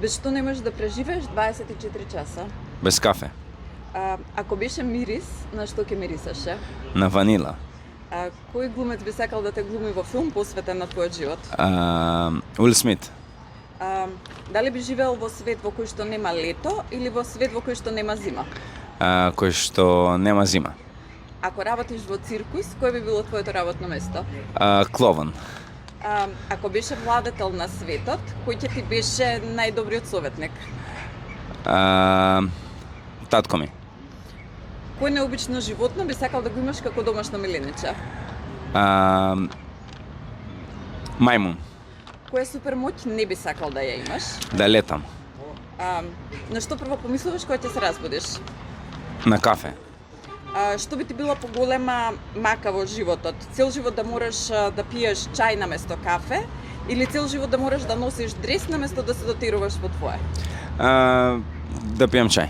Без што не можеш да преживееш 24 часа? Без кафе. Ако беше мирис, на што ќе мирисаше? На ванила. Кој глумец би сакал да те глуми во филм посветен на твојот живот? Уил Смит. Дали би живеел во свет во кој што нема лето или во свет во кој што нема зима? Кој што нема зима. Ако работиш во циркус, кој би било твоето работно место? Клован. Ако беше владетел на светот, кој ќе ти беше најдобриот советник? Татко ми. Кој необично животно би сакал да го имаш како домашно милениче? Мајмун. Која супермоќ не би сакал да ја имаш? Да летам. На што прво помислуваш кога ќе се разбудиш? На кафе. Што би ти била поголема мака во животот? Цел живот да мораш да пиеш чај наместо кафе или цел живот да мораш да носиш дрес наместо да се дотируваш во твое? Да пијам чај.